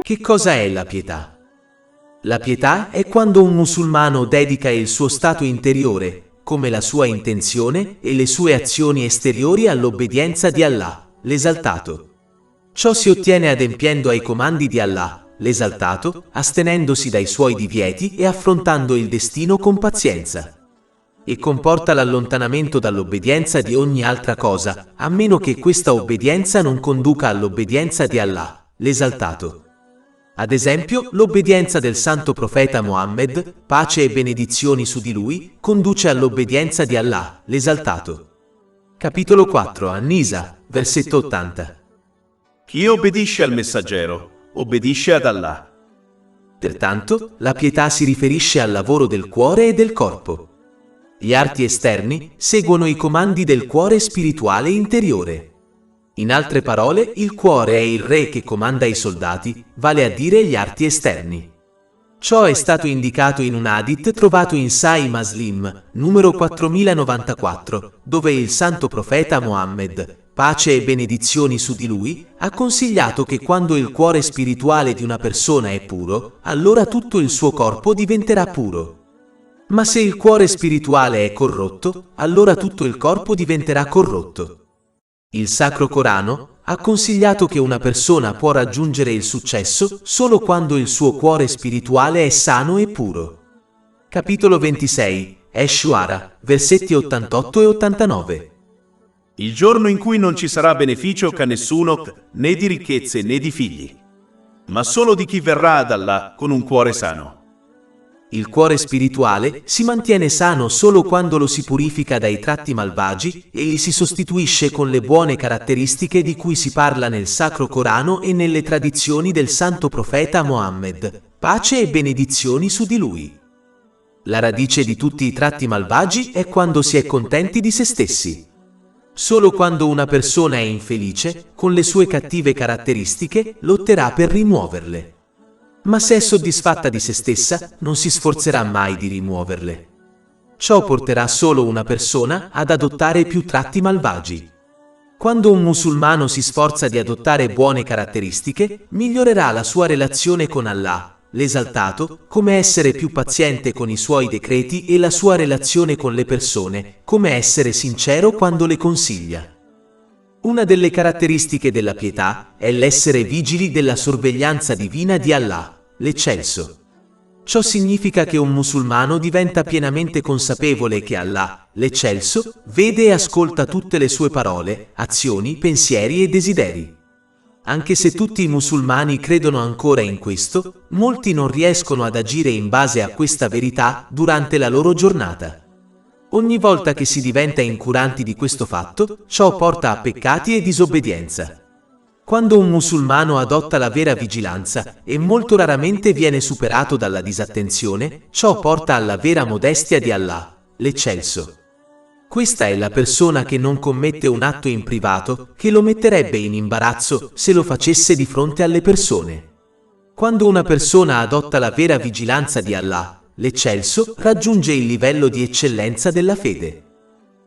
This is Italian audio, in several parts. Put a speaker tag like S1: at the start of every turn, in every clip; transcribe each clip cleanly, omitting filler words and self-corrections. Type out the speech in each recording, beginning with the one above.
S1: Che cosa è la pietà? La pietà è quando un musulmano dedica il suo stato interiore, come la sua intenzione e le sue azioni esteriori all'obbedienza di Allah, l'Esaltato. Ciò si ottiene adempiendo ai comandi di Allah, l'Esaltato, astenendosi dai suoi divieti e affrontando il destino con pazienza. E comporta l'allontanamento dall'obbedienza di ogni altra cosa, a meno che questa obbedienza non conduca all'obbedienza di Allah, l'Esaltato. Ad esempio, l'obbedienza del santo profeta Mohammed, pace e benedizioni su di lui, conduce all'obbedienza di Allah, l'Esaltato. Capitolo 4, An-Nisa, versetto 80.
S2: Chi obbedisce al messaggero, obbedisce ad Allah.
S1: Pertanto, la pietà si riferisce al lavoro del cuore e del corpo. Gli arti esterni seguono i comandi del cuore spirituale interiore. In altre parole, il cuore è il re che comanda i soldati, vale a dire gli arti esterni. Ciò è stato indicato in un hadith trovato in Sahih Muslim, numero 4094, dove il santo profeta Mohammed, pace e benedizioni su di lui, ha consigliato che quando il cuore spirituale di una persona è puro, allora tutto il suo corpo diventerà puro. Ma se il cuore spirituale è corrotto, allora tutto il corpo diventerà corrotto. Il Sacro Corano ha consigliato che una persona può raggiungere il successo solo quando il suo cuore spirituale è sano e puro. Capitolo 26, Ash-Shu'ara, versetti 88 e 89.
S2: Il giorno in cui non ci sarà beneficio a nessuno, né di ricchezze né di figli, ma solo di chi verrà ad Allah con un cuore sano.
S1: Il cuore spirituale si mantiene sano solo quando lo si purifica dai tratti malvagi e gli si sostituisce con le buone caratteristiche di cui si parla nel Sacro Corano e nelle tradizioni del santo profeta Mohammed, pace e benedizioni su di lui. La radice di tutti i tratti malvagi è quando si è contenti di se stessi. Solo quando una persona è infelice, con le sue cattive caratteristiche, lotterà per rimuoverle. Ma se è soddisfatta di se stessa, non si sforzerà mai di rimuoverle. Ciò porterà solo una persona ad adottare più tratti malvagi. Quando un musulmano si sforza di adottare buone caratteristiche, migliorerà la sua relazione con Allah, l'Esaltato, come essere più paziente con i suoi decreti e la sua relazione con le persone, come essere sincero quando le consiglia. Una delle caratteristiche della pietà è l'essere vigili della sorveglianza divina di Allah, l'Eccelso. Ciò significa che un musulmano diventa pienamente consapevole che Allah, l'Eccelso, vede e ascolta tutte le sue parole, azioni, pensieri e desideri. Anche se tutti i musulmani credono ancora in questo, molti non riescono ad agire in base a questa verità durante la loro giornata. Ogni volta che si diventa incuranti di questo fatto, ciò porta a peccati e disobbedienza. Quando un musulmano adotta la vera vigilanza e molto raramente viene superato dalla disattenzione, ciò porta alla vera modestia di Allah, l'Eccelso. Questa è la persona che non commette un atto in privato, che lo metterebbe in imbarazzo se lo facesse di fronte alle persone. Quando una persona adotta la vera vigilanza di Allah, l'Eccelso, raggiunge il livello di eccellenza della fede.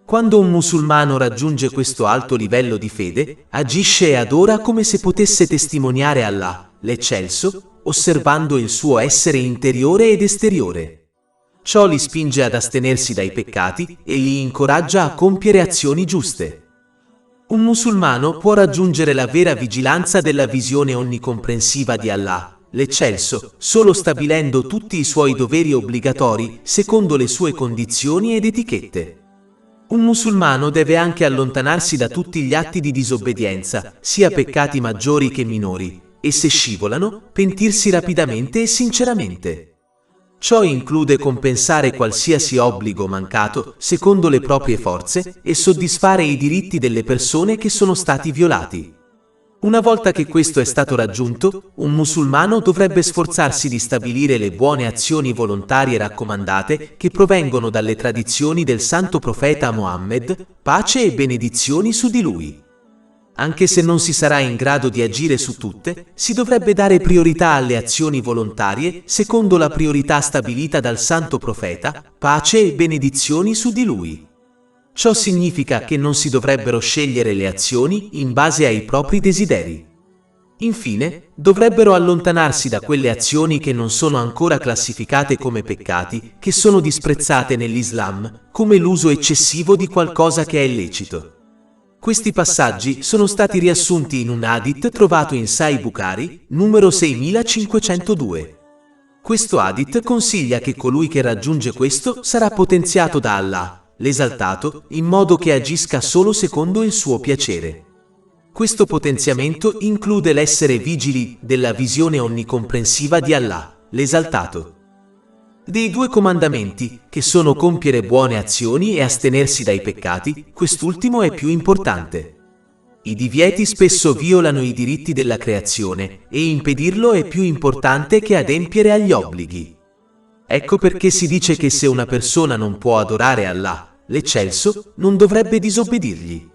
S1: Quando un musulmano raggiunge questo alto livello di fede, agisce e adora come se potesse testimoniare Allah, l'Eccelso, osservando il suo essere interiore ed esteriore. Ciò li spinge ad astenersi dai peccati e li incoraggia a compiere azioni giuste. Un musulmano può raggiungere la vera vigilanza della visione onnicomprensiva di Allah, l'Eccelso, solo stabilendo tutti i suoi doveri obbligatori secondo le sue condizioni ed etichette. Un musulmano deve anche allontanarsi da tutti gli atti di disobbedienza, sia peccati maggiori che minori, e se scivolano, pentirsi rapidamente e sinceramente. Ciò include compensare qualsiasi obbligo mancato secondo le proprie forze e soddisfare i diritti delle persone che sono stati violati. Una volta che questo è stato raggiunto, un musulmano dovrebbe sforzarsi di stabilire le buone azioni volontarie raccomandate che provengono dalle tradizioni del santo profeta Mohammed, pace e benedizioni su di lui. Anche se non si sarà in grado di agire su tutte, si dovrebbe dare priorità alle azioni volontarie secondo la priorità stabilita dal santo profeta, pace e benedizioni su di lui. Ciò significa che non si dovrebbero scegliere le azioni in base ai propri desideri. Infine, dovrebbero allontanarsi da quelle azioni che non sono ancora classificate come peccati, che sono disprezzate nell'Islam, come l'uso eccessivo di qualcosa che è lecito. Questi passaggi sono stati riassunti in un hadith trovato in Sahih Bukhari, numero 6502. Questo hadith consiglia che colui che raggiunge questo sarà potenziato da Allah, l'esaltato, in modo che agisca solo secondo il suo piacere. Questo potenziamento include l'essere vigili della visione onnicomprensiva di Allah, l'esaltato. Dei due comandamenti, che sono compiere buone azioni e astenersi dai peccati, quest'ultimo è più importante. I divieti spesso violano i diritti della creazione e impedirlo è più importante che adempiere agli obblighi. Ecco perché si dice che se una persona non può adorare Allah, l'eccelso, non dovrebbe disobbedirgli.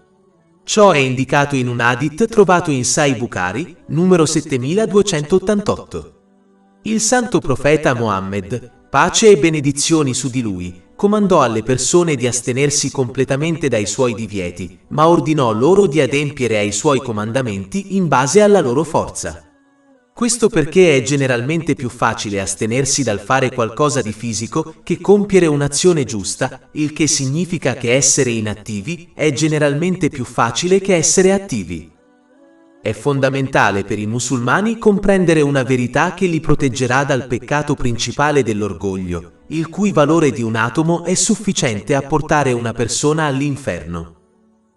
S1: Ciò è indicato in un hadith trovato in Sahih Bukhari, numero 7288. Il santo profeta Mohammed, pace e benedizioni su di lui, comandò alle persone di astenersi completamente dai suoi divieti, ma ordinò loro di adempiere ai suoi comandamenti in base alla loro forza. Questo perché è generalmente più facile astenersi dal fare qualcosa di fisico che compiere un'azione giusta, il che significa che essere inattivi è generalmente più facile che essere attivi. È fondamentale per i musulmani comprendere una verità che li proteggerà dal peccato principale dell'orgoglio, il cui valore di un atomo è sufficiente a portare una persona all'inferno.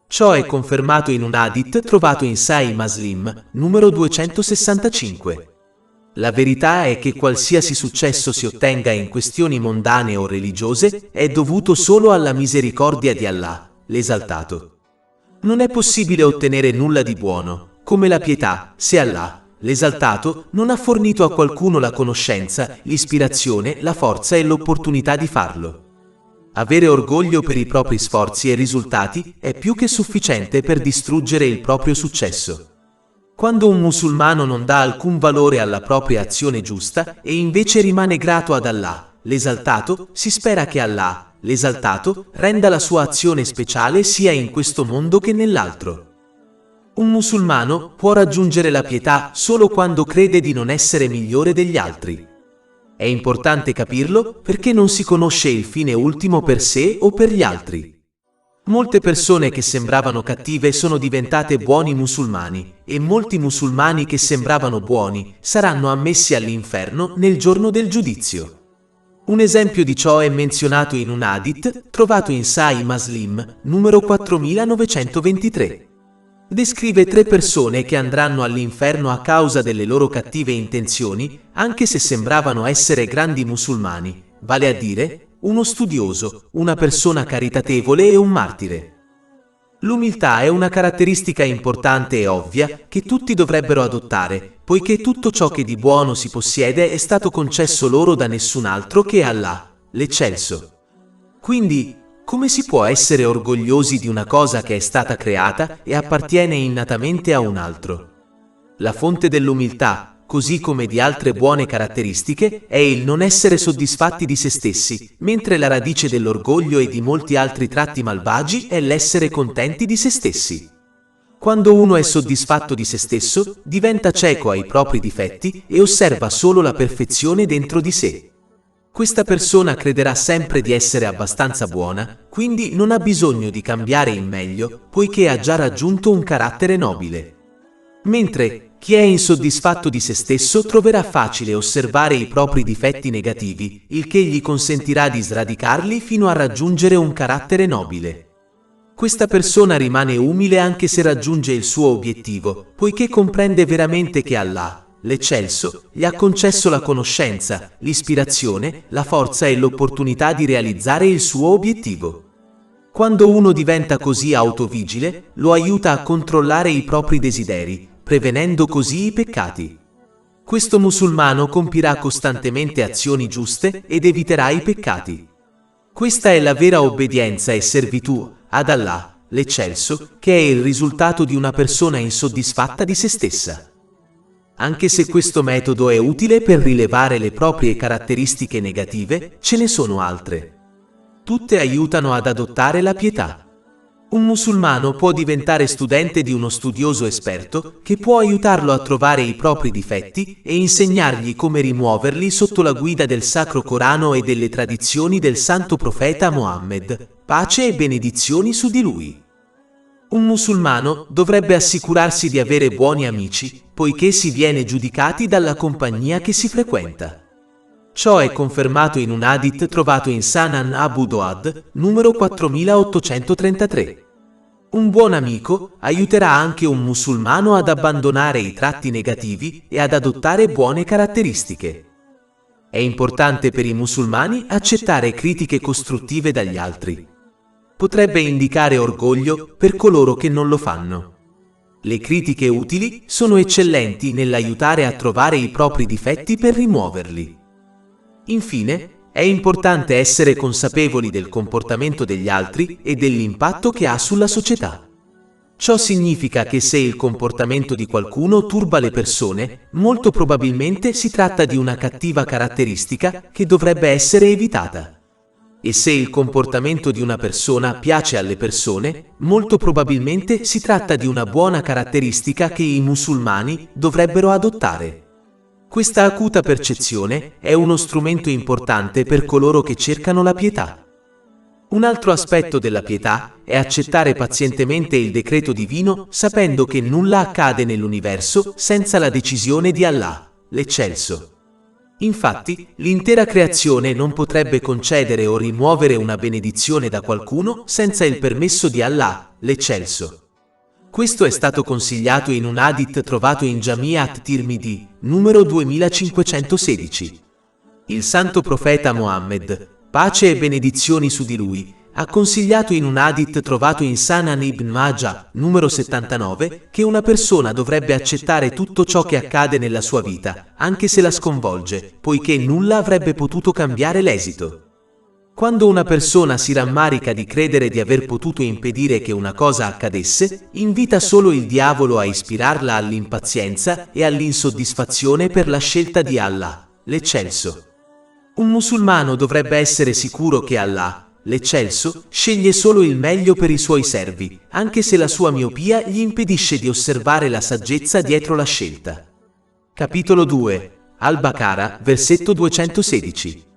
S1: Ciò è confermato in un hadith trovato in Sahih Muslim, numero 265. La verità è che qualsiasi successo si ottenga in questioni mondane o religiose è dovuto solo alla misericordia di Allah, l'esaltato. Non è possibile ottenere nulla di buono, come la pietà, se Allah, l'esaltato, non ha fornito a qualcuno la conoscenza, l'ispirazione, la forza e l'opportunità di farlo. Avere orgoglio per i propri sforzi e risultati è più che sufficiente per distruggere il proprio successo. Quando un musulmano non dà alcun valore alla propria azione giusta e invece rimane grato ad Allah, l'esaltato, si spera che Allah, l'esaltato, renda la sua azione speciale sia in questo mondo che nell'altro. Un musulmano può raggiungere la pietà solo quando crede di non essere migliore degli altri. È importante capirlo perché non si conosce il fine ultimo per sé o per gli altri. Molte persone che sembravano cattive sono diventate buoni musulmani e molti musulmani che sembravano buoni saranno ammessi all'inferno nel giorno del giudizio. Un esempio di ciò è menzionato in un hadith trovato in Sahih Muslim, numero 4923. Descrive 3 persone che andranno all'inferno a causa delle loro cattive intenzioni, anche se sembravano essere grandi musulmani, vale a dire, uno studioso, una persona caritatevole e un martire. L'umiltà è una caratteristica importante e ovvia che tutti dovrebbero adottare, poiché tutto ciò che di buono si possiede è stato concesso loro da nessun altro che Allah, l'eccelso. Quindi, come si può essere orgogliosi di una cosa che è stata creata e appartiene innatamente a un altro? La fonte dell'umiltà, così come di altre buone caratteristiche, è il non essere soddisfatti di se stessi, mentre la radice dell'orgoglio e di molti altri tratti malvagi è l'essere contenti di se stessi. Quando uno è soddisfatto di se stesso, diventa cieco ai propri difetti e osserva solo la perfezione dentro di sé. Questa persona crederà sempre di essere abbastanza buona, quindi non ha bisogno di cambiare in meglio, poiché ha già raggiunto un carattere nobile. Mentre chi è insoddisfatto di se stesso troverà facile osservare i propri difetti negativi, il che gli consentirà di sradicarli fino a raggiungere un carattere nobile. Questa persona rimane umile anche se raggiunge il suo obiettivo, poiché comprende veramente che Allah, l'eccelso, gli ha concesso la conoscenza, l'ispirazione, la forza e l'opportunità di realizzare il suo obiettivo. Quando uno diventa così autovigile, lo aiuta a controllare i propri desideri, prevenendo così i peccati. Questo musulmano compirà costantemente azioni giuste ed eviterà i peccati. Questa è la vera obbedienza e servitù ad Allah, l'eccelso, che è il risultato di una persona insoddisfatta di se stessa. Anche se questo metodo è utile per rilevare le proprie caratteristiche negative, ce ne sono altre. Tutte aiutano ad adottare la pietà. Un musulmano può diventare studente di uno studioso esperto che può aiutarlo a trovare i propri difetti e insegnargli come rimuoverli sotto la guida del Sacro Corano e delle tradizioni del Santo Profeta Mohammed, pace e benedizioni su di lui. Un musulmano dovrebbe assicurarsi di avere buoni amici, poiché si viene giudicati dalla compagnia che si frequenta. Ciò è confermato in un hadith trovato in Sunan Abu Dawud, numero 4833. Un buon amico aiuterà anche un musulmano ad abbandonare i tratti negativi e ad adottare buone caratteristiche. È importante per i musulmani accettare critiche costruttive dagli altri. Potrebbe indicare orgoglio per coloro che non lo fanno. Le critiche utili sono eccellenti nell'aiutare a trovare i propri difetti per rimuoverli. Infine, è importante essere consapevoli del comportamento degli altri e dell'impatto che ha sulla società. Ciò significa che se il comportamento di qualcuno turba le persone, molto probabilmente si tratta di una cattiva caratteristica che dovrebbe essere evitata. E se il comportamento di una persona piace alle persone, molto probabilmente si tratta di una buona caratteristica che i musulmani dovrebbero adottare. Questa acuta percezione è uno strumento importante per coloro che cercano la pietà. Un altro aspetto della pietà è accettare pazientemente il decreto divino sapendo che nulla accade nell'universo senza la decisione di Allah, l'Eccelso. Infatti, l'intera creazione non potrebbe concedere o rimuovere una benedizione da qualcuno senza il permesso di Allah, l'Eccelso. Questo è stato consigliato in un hadith trovato in Jami' at-Tirmidhi, numero 2516. Il Santo Profeta Mohammed, pace e benedizioni su di lui, ha consigliato in un hadith trovato in Sunan Ibn Majah, numero 79, che una persona dovrebbe accettare tutto ciò che accade nella sua vita, anche se la sconvolge, poiché nulla avrebbe potuto cambiare l'esito. Quando una persona si rammarica di credere di aver potuto impedire che una cosa accadesse, invita solo il diavolo a ispirarla all'impazienza e all'insoddisfazione per la scelta di Allah, l'Eccelso. Un musulmano dovrebbe essere sicuro che Allah, l'Eccelso, sceglie solo il meglio per i suoi servi, anche se la sua miopia gli impedisce di osservare la saggezza dietro la scelta. Capitolo 2, Al-Baqara, versetto 216.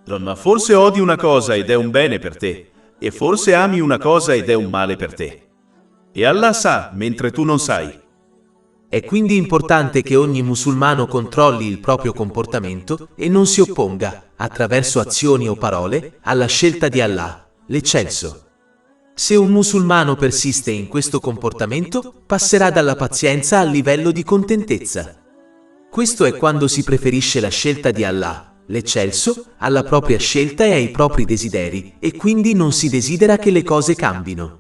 S2: Ma forse odi una cosa ed è un bene per te, e forse ami una cosa ed è un male per te. E Allah sa, mentre tu non sai.
S1: È quindi importante che ogni musulmano controlli il proprio comportamento e non si opponga, attraverso azioni o parole, alla scelta di Allah, l'Eccelso. Se un musulmano persiste in questo comportamento, passerà dalla pazienza al livello di contentezza. Questo è quando si preferisce la scelta di Allah, l'Eccelso, alla propria scelta e ai propri desideri, e quindi non si desidera che le cose cambino.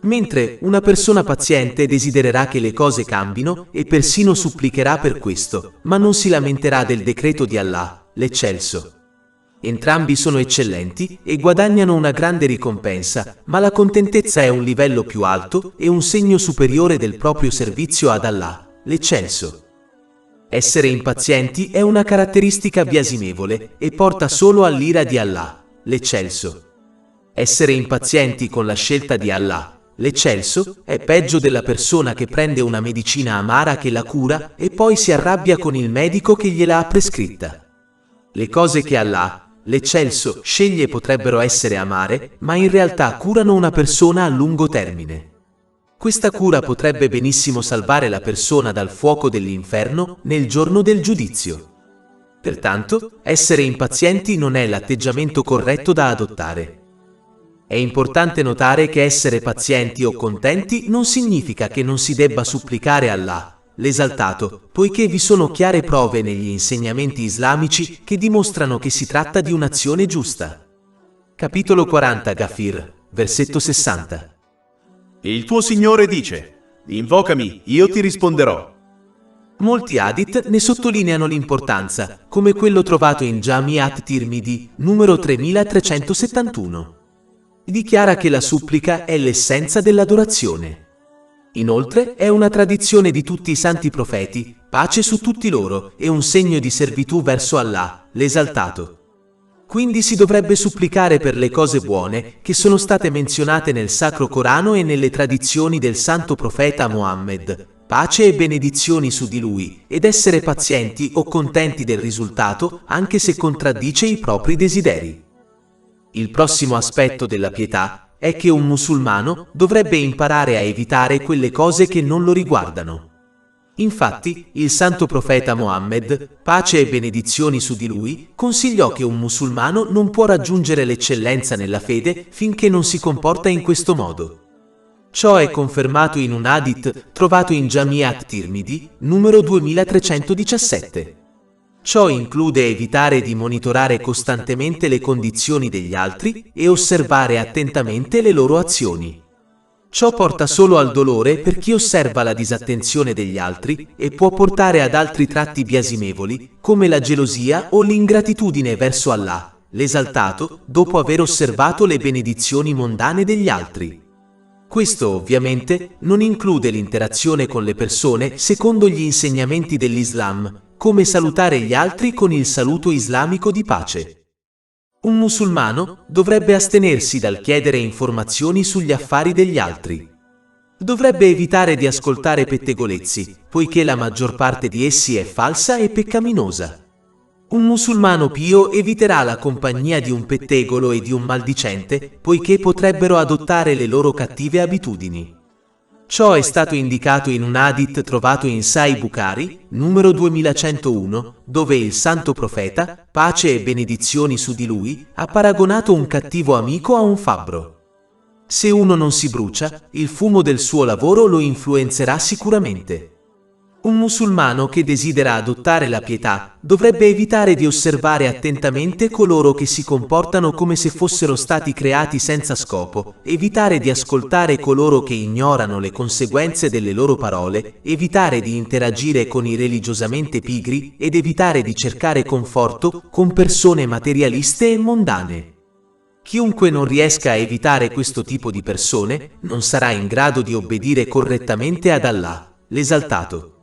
S1: Mentre una persona paziente desidererà che le cose cambino e persino supplicherà per questo, ma non si lamenterà del decreto di Allah, l'Eccelso. Entrambi sono eccellenti e guadagnano una grande ricompensa, ma la contentezza è un livello più alto e un segno superiore del proprio servizio ad Allah, l'Eccelso. Essere impazienti è una caratteristica biasimevole e porta solo all'ira di Allah, l'Eccelso. Essere impazienti con la scelta di Allah, l'Eccelso, è peggio della persona che prende una medicina amara che la cura e poi si arrabbia con il medico che gliela ha prescritta. Le cose che Allah, l'Eccelso, sceglie potrebbero essere amare, ma in realtà curano una persona a lungo termine. Questa cura potrebbe benissimo salvare la persona dal fuoco dell'inferno nel giorno del giudizio. Pertanto, essere impazienti non è l'atteggiamento corretto da adottare. È importante notare che essere pazienti o contenti non significa che non si debba supplicare Allah, l'Esaltato, poiché vi sono chiare prove negli insegnamenti islamici che dimostrano che si tratta di un'azione giusta. Capitolo 40 Ghafir, versetto 60.
S2: E il tuo Signore dice: invocami, io ti risponderò.
S1: Molti hadith ne sottolineano l'importanza, come quello trovato in Jami' at-Tirmidhi, numero 3371. Dichiara che la supplica è l'essenza dell'adorazione. Inoltre, è una tradizione di tutti i santi profeti, pace su tutti loro, e un segno di servitù verso Allah, l'Esaltato. Quindi si dovrebbe supplicare per le cose buone che sono state menzionate nel Sacro Corano e nelle tradizioni del santo profeta Muhammad, pace e benedizioni su di lui, ed essere pazienti o contenti del risultato anche se contraddice i propri desideri. Il prossimo aspetto della pietà è che un musulmano dovrebbe imparare a evitare quelle cose che non lo riguardano. Infatti, il santo profeta Muhammad, pace e benedizioni su di lui, consigliò che un musulmano non può raggiungere l'eccellenza nella fede finché non si comporta in questo modo. Ciò è confermato in un hadith trovato in Jami' at-Tirmidhi, numero 2317. Ciò include evitare di monitorare costantemente le condizioni degli altri e osservare attentamente le loro azioni. Ciò porta solo al dolore per chi osserva la disattenzione degli altri e può portare ad altri tratti biasimevoli, come la gelosia o l'ingratitudine verso Allah, l'esaltato, dopo aver osservato le benedizioni mondane degli altri. Questo, ovviamente, non include l'interazione con le persone secondo gli insegnamenti dell'Islam, come salutare gli altri con il saluto islamico di pace. Un musulmano dovrebbe astenersi dal chiedere informazioni sugli affari degli altri. Dovrebbe evitare di ascoltare pettegolezzi, poiché la maggior parte di essi è falsa e peccaminosa. Un musulmano pio eviterà la compagnia di un pettegolo e di un maldicente, poiché potrebbero adottare le loro cattive abitudini. Ciò è stato indicato in un hadith trovato in Sahih Bukhari, numero 2101, dove il santo profeta, pace e benedizioni su di lui, ha paragonato un cattivo amico a un fabbro. Se uno non si brucia, il fumo del suo lavoro lo influenzerà sicuramente. Un musulmano che desidera adottare la pietà dovrebbe evitare di osservare attentamente coloro che si comportano come se fossero stati creati senza scopo, evitare di ascoltare coloro che ignorano le conseguenze delle loro parole, evitare di interagire con i religiosamente pigri ed evitare di cercare conforto con persone materialiste e mondane. Chiunque non riesca a evitare questo tipo di persone non sarà in grado di obbedire correttamente ad Allah, l'esaltato.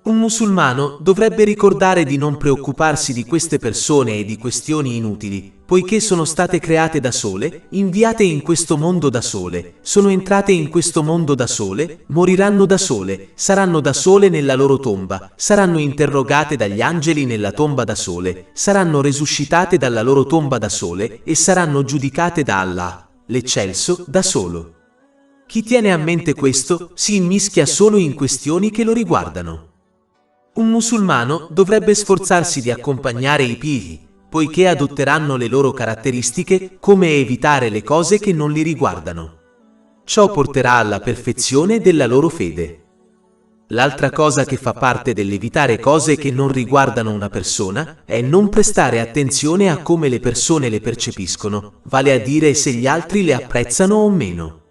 S1: Un musulmano dovrebbe ricordare di non preoccuparsi di queste persone e di questioni inutili, poiché sono state create da sole, inviate in questo mondo da sole, sono entrate in questo mondo da sole, moriranno da sole, saranno da sole nella loro tomba, saranno interrogate dagli angeli nella tomba da sole, saranno resuscitate dalla loro tomba da sole e saranno giudicate da Allah, l'eccelso, da solo. Chi tiene a mente questo si immischia solo in questioni che lo riguardano. Un musulmano dovrebbe sforzarsi di accompagnare i pigri, poiché adotteranno le loro caratteristiche, come evitare le cose che non li riguardano. Ciò porterà alla perfezione della loro fede. L'altra cosa che fa parte dell'evitare cose che non riguardano una persona è non prestare attenzione a come le persone le percepiscono, vale a dire se gli altri le apprezzano o meno.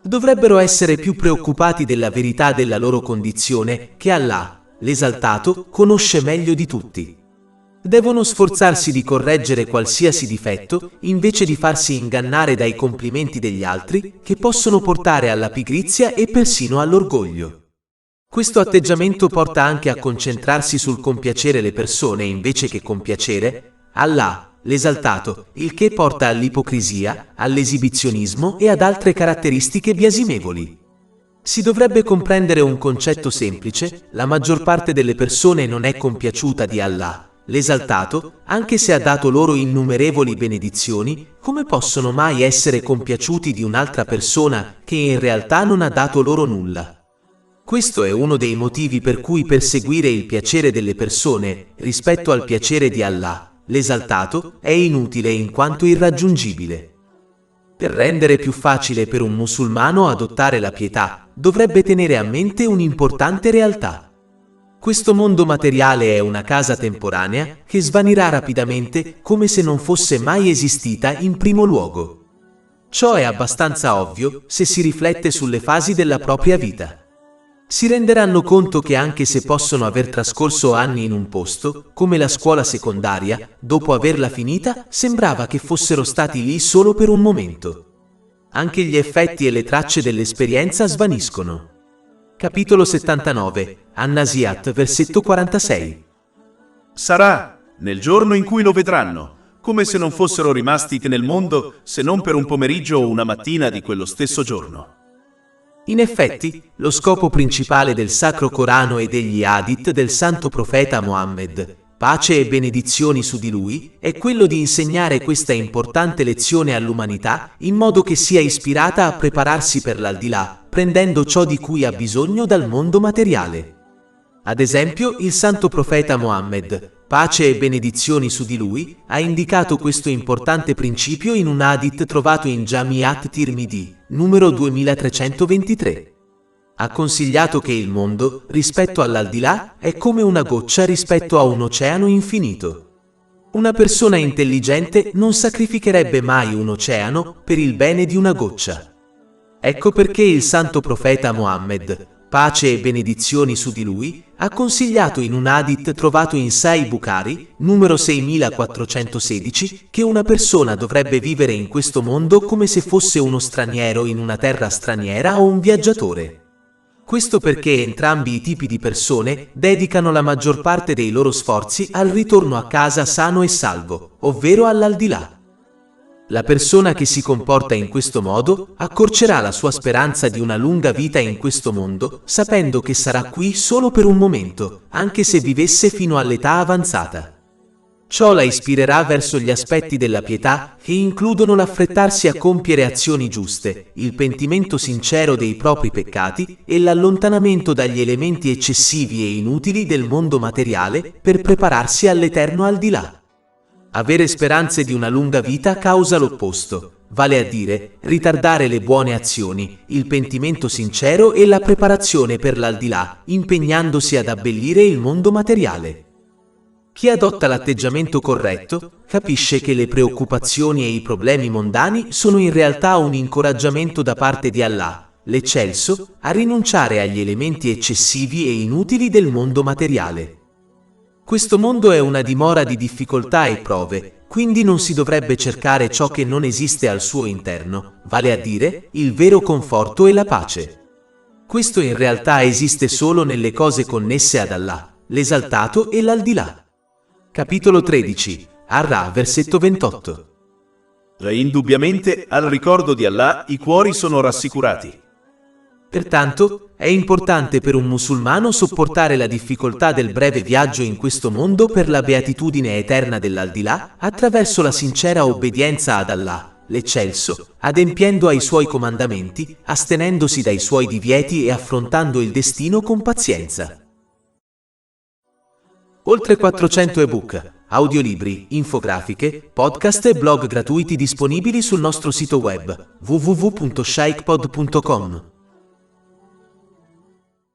S1: Dovrebbero essere più preoccupati della verità della loro condizione che Allah, l'esaltato, conosce meglio di tutti. Devono sforzarsi di correggere qualsiasi difetto invece di farsi ingannare dai complimenti degli altri che possono portare alla pigrizia e persino all'orgoglio. Questo atteggiamento porta anche a concentrarsi sul compiacere le persone invece che compiacere Allah, l'esaltato, il che porta all'ipocrisia, all'esibizionismo e ad altre caratteristiche biasimevoli. Si dovrebbe comprendere un concetto semplice: la maggior parte delle persone non è compiaciuta di Allah, l'esaltato, anche se ha dato loro innumerevoli benedizioni. Come possono mai essere compiaciuti di un'altra persona che in realtà non ha dato loro nulla? Questo è uno dei motivi per cui perseguire il piacere delle persone rispetto al piacere di Allah, l'esaltato, è inutile in quanto irraggiungibile. Per rendere più facile per un musulmano adottare la pietà, dovrebbe tenere a mente un'importante realtà. Questo mondo materiale è una casa temporanea che svanirà rapidamente come se non fosse mai esistita in primo luogo. Ciò è abbastanza ovvio se si riflette sulle fasi della propria vita. Si renderanno conto che anche se possono aver trascorso anni in un posto, come la scuola secondaria, dopo averla finita, sembrava che fossero stati lì solo per un momento. Anche gli effetti e le tracce dell'esperienza svaniscono. Capitolo 79, An-Nazi'at, versetto 46.
S2: Sarà, nel giorno in cui lo vedranno, come se non fossero rimasti nel mondo se non per un pomeriggio o una mattina di quello stesso giorno.
S1: In effetti, lo scopo principale del Sacro Corano e degli Hadith del Santo Profeta Mohammed, pace e benedizioni su di lui, è quello di insegnare questa importante lezione all'umanità in modo che sia ispirata a prepararsi per l'aldilà, prendendo ciò di cui ha bisogno dal mondo materiale. Ad esempio, il Santo Profeta Mohammed, pace e benedizioni su di lui, ha indicato questo importante principio in un hadith trovato in Jami' Tirmidhi, numero 2323. Ha consigliato che il mondo, rispetto all'aldilà, è come una goccia rispetto a un oceano infinito. Una persona intelligente non sacrificherebbe mai un oceano per il bene di una goccia. Ecco perché il Santo Profeta Mohammed, pace e benedizioni su di lui, ha consigliato in un hadith trovato in Sahih Bukhari, numero 6416, che una persona dovrebbe vivere in questo mondo come se fosse uno straniero in una terra straniera o un viaggiatore. Questo perché entrambi i tipi di persone dedicano la maggior parte dei loro sforzi al ritorno a casa sano e salvo, ovvero all'aldilà. La persona che si comporta in questo modo accorcerà la sua speranza di una lunga vita in questo mondo, sapendo che sarà qui solo per un momento, anche se vivesse fino all'età avanzata. Ciò la ispirerà verso gli aspetti della pietà che includono l'affrettarsi a compiere azioni giuste, il pentimento sincero dei propri peccati e l'allontanamento dagli elementi eccessivi e inutili del mondo materiale per prepararsi all'eterno aldilà. Avere speranze di una lunga vita causa l'opposto, vale a dire ritardare le buone azioni, il pentimento sincero e la preparazione per l'aldilà, impegnandosi ad abbellire il mondo materiale. Chi adotta l'atteggiamento corretto capisce che le preoccupazioni e i problemi mondani sono in realtà un incoraggiamento da parte di Allah, l'Eccelso, a rinunciare agli elementi eccessivi e inutili del mondo materiale. Questo mondo è una dimora di difficoltà e prove, quindi non si dovrebbe cercare ciò che non esiste al suo interno, vale a dire il vero conforto e la pace. Questo in realtà esiste solo nelle cose connesse ad Allah, l'esaltato e l'aldilà. Capitolo 13, Ar-Ra, versetto 28.
S2: Indubbiamente, al ricordo di Allah, i cuori sono rassicurati.
S1: Pertanto, è importante per un musulmano sopportare la difficoltà del breve viaggio in questo mondo per la beatitudine eterna dell'aldilà attraverso la sincera obbedienza ad Allah, l'Eccelso, adempiendo ai suoi comandamenti, astenendosi dai suoi divieti e affrontando il destino con pazienza. Oltre 400 ebook, audiolibri, infografiche, podcast e blog gratuiti disponibili sul nostro sito web www.shaykhpod.com.